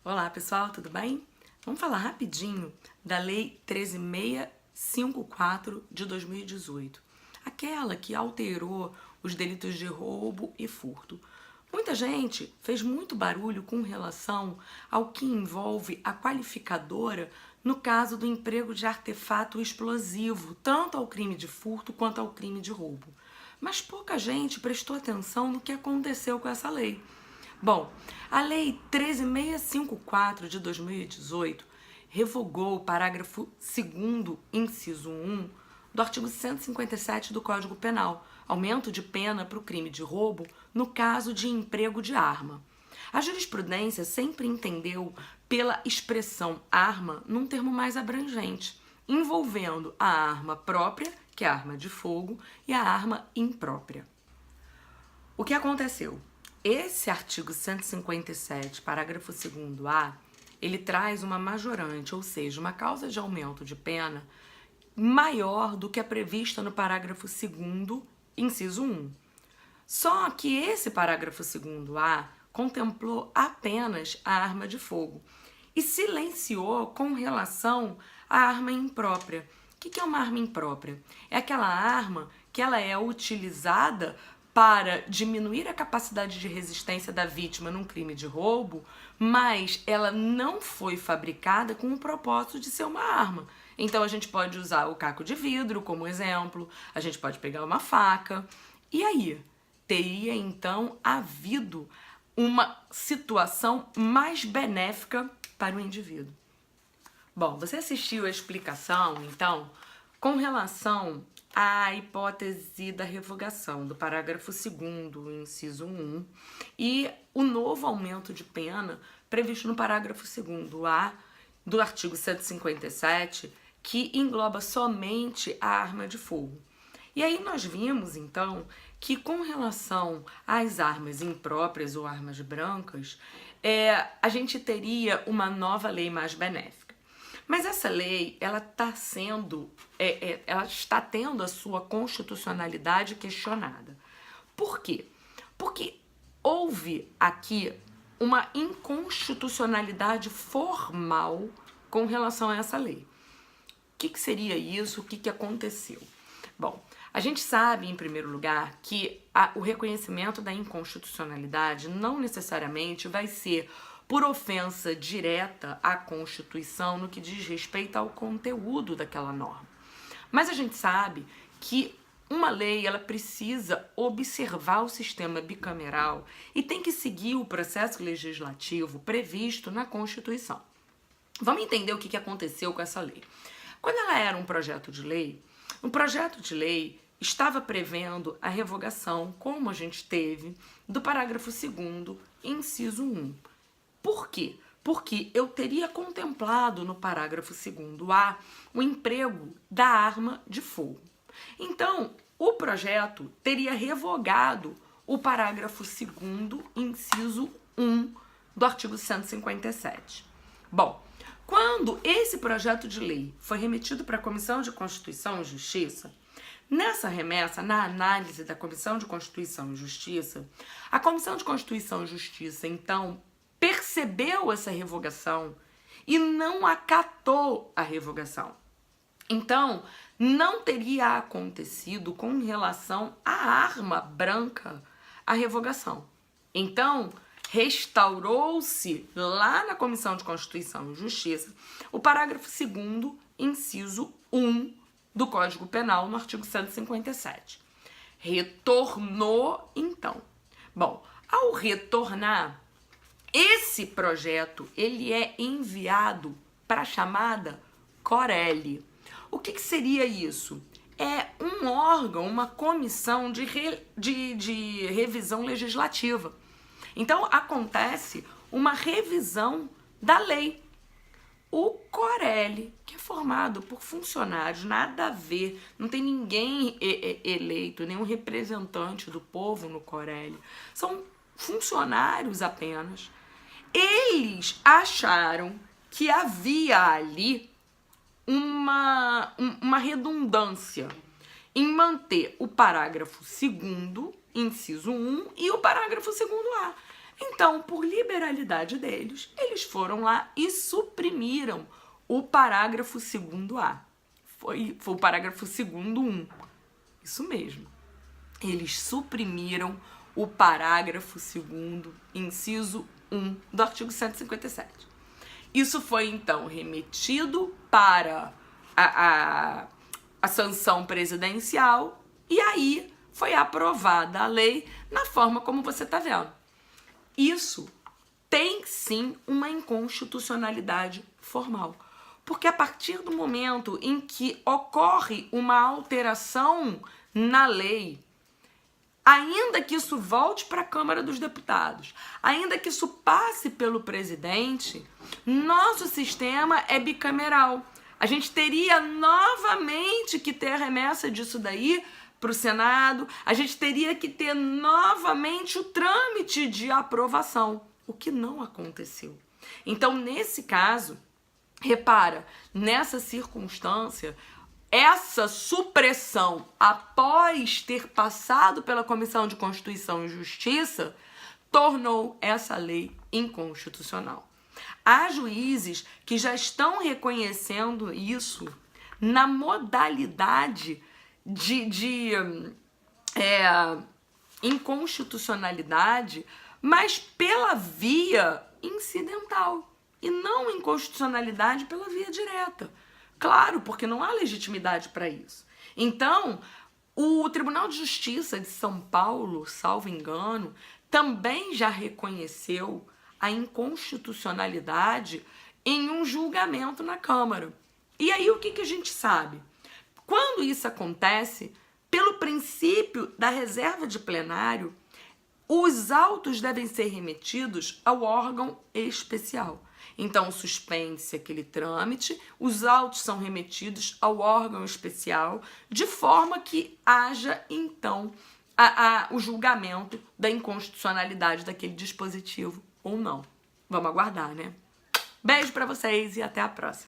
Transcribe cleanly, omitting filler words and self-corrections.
Olá pessoal, tudo bem? Vamos falar rapidinho da Lei 13.654 de 2018, aquela que alterou os delitos de roubo e furto. Muita gente fez muito barulho com relação ao que envolve a qualificadora no caso do emprego de artefato explosivo, tanto ao crime de furto quanto ao crime de roubo. Mas pouca gente prestou atenção no que aconteceu com essa lei. Bom, a Lei 13.654 de 2018 revogou o parágrafo 2º, inciso 1, do artigo 157 do Código Penal, aumento de pena para o crime de roubo no caso de emprego de arma. A jurisprudência sempre entendeu pela expressão arma num termo mais abrangente, envolvendo a arma própria, que é a arma de fogo, e a arma imprópria. O que aconteceu? Esse artigo 157, parágrafo 2º-A, ele traz uma majorante, ou seja, uma causa de aumento de pena maior do que a prevista no parágrafo 2º, inciso 1. Só que esse parágrafo 2º-A contemplou apenas a arma de fogo e silenciou com relação à arma imprópria. O que é uma arma imprópria? É aquela arma que ela é utilizada para diminuir a capacidade de resistência da vítima num crime de roubo, mas ela não foi fabricada com o propósito de ser uma arma. Então a gente pode usar o caco de vidro como exemplo, a gente pode pegar uma faca. E aí, teria então havido uma situação mais benéfica para o indivíduo. Bom, você assistiu a explicação, então, com relação à hipótese da revogação do parágrafo 2º, inciso 1, e o novo aumento de pena previsto no parágrafo 2º-A do artigo 157, que engloba somente a arma de fogo. E aí nós vimos, então, que com relação às armas impróprias ou armas brancas, a gente teria uma nova lei mais benéfica. Mas essa lei, ela está tendo a sua constitucionalidade questionada. Por quê? Porque houve aqui uma inconstitucionalidade formal com relação a essa lei. O que seria isso? O que aconteceu? Bom, a gente sabe, em primeiro lugar, que o reconhecimento da inconstitucionalidade não necessariamente vai ser por ofensa direta à Constituição no que diz respeito ao conteúdo daquela norma. Mas a gente sabe que uma lei, ela precisa observar o sistema bicameral e tem que seguir o processo legislativo previsto na Constituição. Vamos entender o que aconteceu com essa lei. Quando ela era um projeto de lei, o projeto de lei estava prevendo a revogação, como a gente teve, do parágrafo 2º, inciso 1. Por quê? Porque eu teria contemplado no parágrafo 2º-A o emprego da arma de fogo. Então, o projeto teria revogado o parágrafo 2º, inciso 1 do artigo 157. Bom, quando esse projeto de lei foi remetido para a Comissão de Constituição e Justiça, nessa remessa, na análise da Comissão de Constituição e Justiça, a Comissão de Constituição e Justiça, então, percebeu essa revogação e não acatou a revogação. Então, não teria acontecido com relação à arma branca a revogação. Então, restaurou-se lá na Comissão de Constituição e Justiça o parágrafo 2º, inciso 1 do Código Penal, no artigo 157. Retornou, então. Bom, ao retornar, esse projeto, ele é enviado para a chamada Corelle. O que seria isso? É um órgão, uma comissão de revisão legislativa. Então, acontece uma revisão da lei. O Corelle, que é formado por funcionários, nada a ver, não tem ninguém eleito, nenhum representante do povo no Corelle. São funcionários apenas. Eles acharam que havia ali uma redundância em manter o parágrafo 2º, inciso 1, e o parágrafo 2º-A. Então, por liberalidade deles, eles foram lá e suprimiram o parágrafo 2º-A. Foi o parágrafo 2º-1. Isso mesmo. Eles suprimiram o parágrafo 2º, inciso 1 do artigo 157. Isso foi, então, remetido para a sanção presidencial e aí foi aprovada a lei na forma como você está vendo. Isso tem, sim, uma inconstitucionalidade formal. Porque a partir do momento em que ocorre uma alteração na lei, ainda que isso volte para a Câmara dos Deputados, ainda que isso passe pelo presidente, nosso sistema é bicameral. A gente teria novamente que ter a remessa disso daí para o Senado, a gente teria que ter novamente o trâmite de aprovação, o que não aconteceu. Então, nesse caso, repara, nessa circunstância, essa supressão, após ter passado pela Comissão de Constituição e Justiça, tornou essa lei inconstitucional. Há juízes que já estão reconhecendo isso na modalidade de inconstitucionalidade, mas pela via incidental e não inconstitucionalidade pela via direta. Claro, porque não há legitimidade para isso. Então, o Tribunal de Justiça de São Paulo, salvo engano, também já reconheceu a inconstitucionalidade em um julgamento na Câmara. E aí o que a gente sabe? Quando isso acontece, pelo princípio da reserva de plenário, os autos devem ser remetidos ao órgão especial. Então, suspende-se aquele trâmite, os autos são remetidos ao órgão especial, de forma que haja, então, o julgamento da inconstitucionalidade daquele dispositivo ou não. Vamos aguardar, né? Beijo pra vocês e até a próxima.